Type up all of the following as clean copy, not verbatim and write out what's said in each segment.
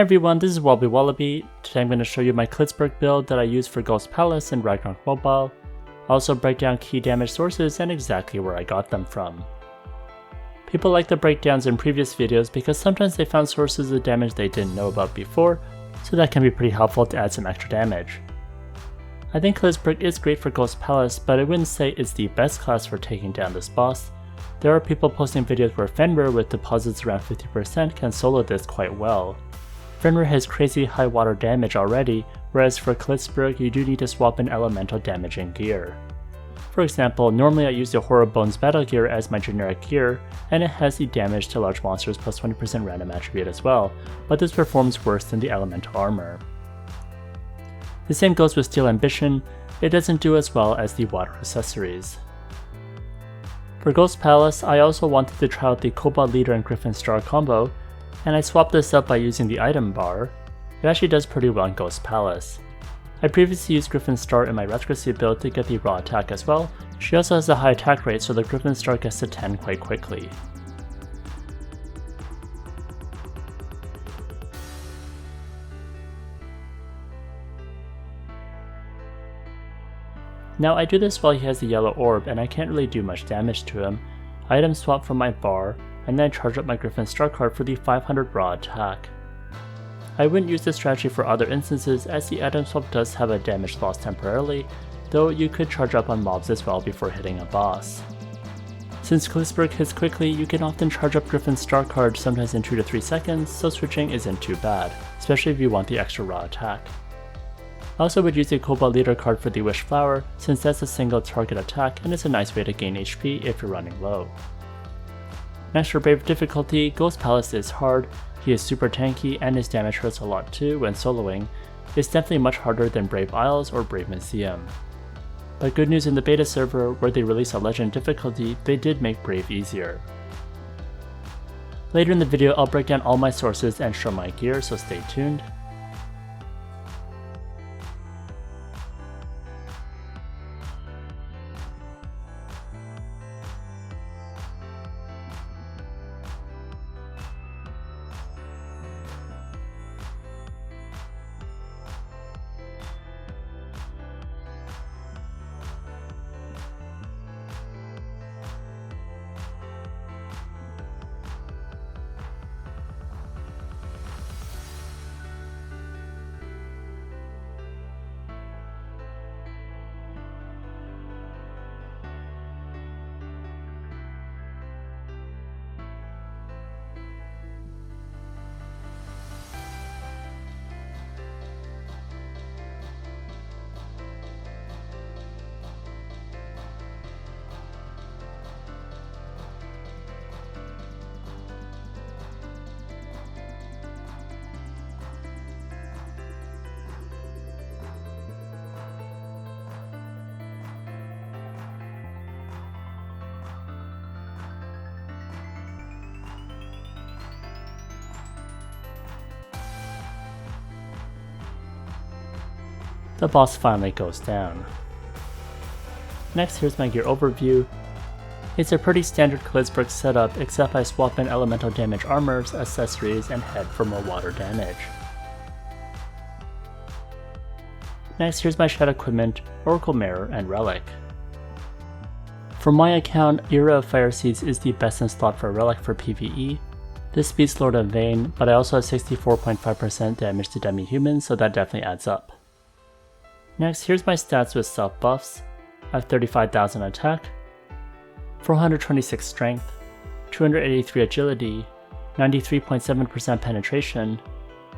everyone, this is WobblyWallaby. Today I'm going to show you my Khalitzburg build that I use for Ghost Palace and Ragnarok Mobile. I'll also break down key damage sources and exactly where I got them from. People like the breakdowns in previous videos because sometimes they found sources of damage they didn't know about before, so that can be pretty helpful to add some extra damage. I think Khalitzburg is great for Ghost Palace, but I wouldn't say it's the best class for taking down this boss. There are people posting videos where Fenrir with deposits around 50% can solo this quite well. Fenrir has crazy high water damage already, whereas for Khalitzburg you do need to swap in elemental damage and gear. For example, normally I use the Horror Bones battle gear as my generic gear, and it has the damage to large monsters plus 20% random attribute as well, but this performs worse than the elemental armor. The same goes with Steel Ambition, it doesn't do as well as the water accessories. For Ghost Palace, I also wanted to try out the Kobald Leader and Griffin Star combo, and I swapped this up by using the item bar. It actually does pretty well in Ghost Palace. I previously used Griffin Star in my Retrograde build to get the raw attack as well. She also has a high attack rate, so the Griffin Star gets to 10 quite quickly. Now I do this while he has the yellow orb and I can't really do much damage to him. I item swap from my bar, and then charge up my Griffin Star card for the 500 raw attack. I wouldn't use this strategy for other instances as the item swap does have a damage loss temporarily, though you could charge up on mobs as well before hitting a boss. Since Khalitzburg hits quickly, you can often charge up Griffin Star card sometimes in 2 to 3 seconds, so switching isn't too bad, especially if you want the extra raw attack. I also would use the Kobald Leader card for the Wish Flower, since that's a single target attack and it's a nice way to gain HP if you're running low. Next for Brave difficulty, Ghost Palace is hard, he is super tanky and his damage hurts a lot too when soloing. It's definitely much harder than Brave Isles or Brave Museum. But good news in the beta server where they release a legend difficulty, they did make Brave easier. Later in the video I'll break down all my sources and show my gear, so stay tuned. The boss finally goes down. Next, here's my gear overview. It's a pretty standard Khalitzburg setup, except I swap in elemental damage armors, accessories, and head for more water damage. Next, here's my shed equipment, Oracle Mirror, and Relic. For my account, Era of Fire Seeds is the best in slot for Relic for PvE. This beats Lord of Vane, but I also have 64.5% damage to demi-humans, so that definitely adds up. Next, here's my stats with self buffs. I have 35,000 attack, 426 strength, 283 agility, 93.7% penetration,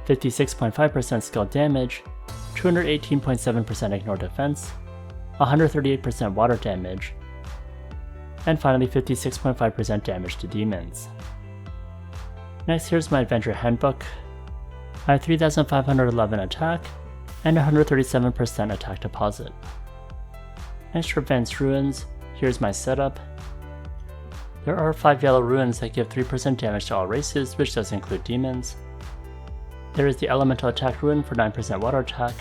56.5% skill damage, 218.7% ignore defense, 138% water damage, and finally 56.5% damage to demons. Next, here's my adventure handbook. I have 3,511 attack, and 137% attack deposit. Next for Advanced Ruins, here's my setup. There are 5 yellow ruins that give 3% damage to all races, which does include demons. There is the Elemental Attack Rune for 9% water attack,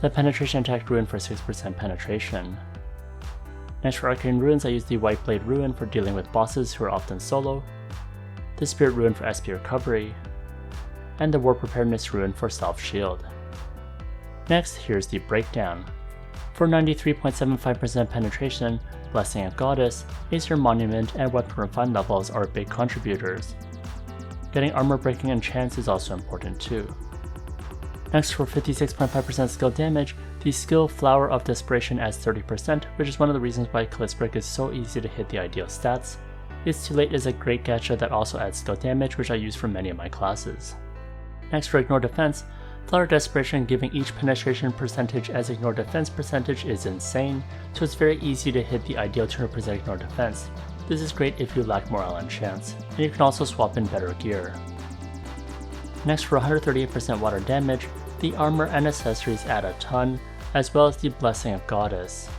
the Penetration Attack Rune for 6% penetration. Next for Arcane Runes, I use the White Blade Rune for dealing with bosses who are often solo, the Spirit Rune for SP recovery, and the War Preparedness rune for self-shield. Next, here's the breakdown. For 93.75% penetration, Blessing of Goddess, Acer Monument, and Weapon Refine levels are big contributors. Getting armor breaking enchants is also important too. Next, for 56.5% skill damage, the skill Flower of Desperation adds 30%, which is one of the reasons why Khalitzburg is so easy to hit the ideal stats. It's Too Late is a great gacha that also adds skill damage, which I use for many of my classes. Next, for Ignore Defense, Flower of Desperation giving each penetration percentage as Ignore Defense percentage is insane, so it's very easy to hit the ideal 200% Ignore Defense. This is great if you lack morale and chance, and you can also swap in better gear. Next, for 138% water damage, the armor and accessories add a ton, as well as the Blessing of Goddess.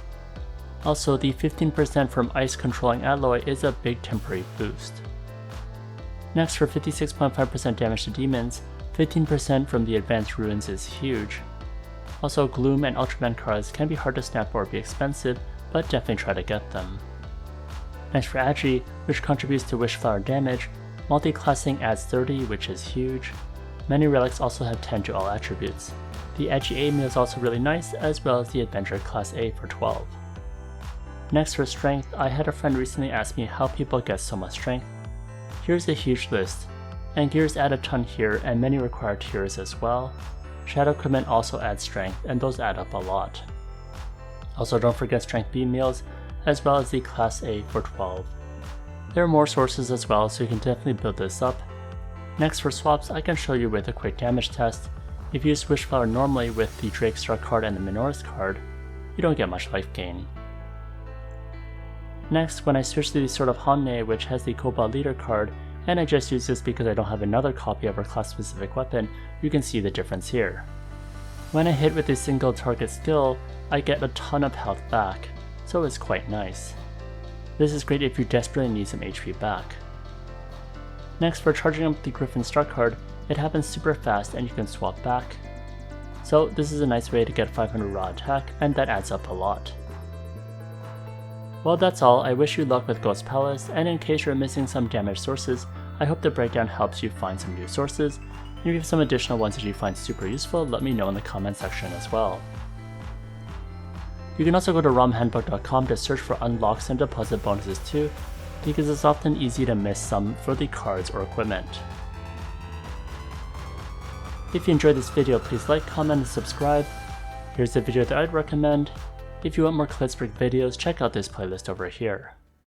Also, the 15% from Ice Controlling Alloy is a big temporary boost. Next, for 56.5% damage to demons, 15% from the advanced runes is huge. Also, Gloom and Ultraman cards can be hard to snap or be expensive, but definitely try to get them. Next, for Agi, which contributes to Wishflower damage, multi-classing adds 30, which is huge. Many relics also have 10 to all attributes. The Agi A meal is also really nice, as well as the Adventure Class A for 12. Next, for Strength, I had a friend recently ask me how people get so much strength. Here's a huge list, and gears add a ton here and many require tiers as well. Shadow Equipment also adds strength, and those add up a lot. Also, don't forget Strength B meals, as well as the Class A for 12. There are more sources as well, so you can definitely build this up. Next, for swaps, I can show you with a quick damage test. If you use Wishflower normally with the Drake Star card and the Minoris card, you don't get much life gain. Next, when I switch to the Sword of Hanne, which has the Kobald leader card, and I just use this because I don't have another copy of her class specific weapon, you can see the difference here. When I hit with a single target skill, I get a ton of health back, so it's quite nice. This is great if you desperately need some HP back. Next, for charging up the Griffin Star card, it happens super fast and you can swap back. So this is a nice way to get 500 raw attack, and that adds up a lot. Well, that's all. I wish you luck with Ghost Palace, and in case you're missing some damage sources, I hope the breakdown helps you find some new sources, and if you have some additional ones that you find super useful, let me know in the comment section as well. You can also go to romhandbook.com to search for unlocks and deposit bonuses too, because it's often easy to miss some for the cards or equipment. If you enjoyed this video, please like, comment, and subscribe. Here's a video that I'd recommend. If you want more Khalitzburg videos, check out this playlist over here.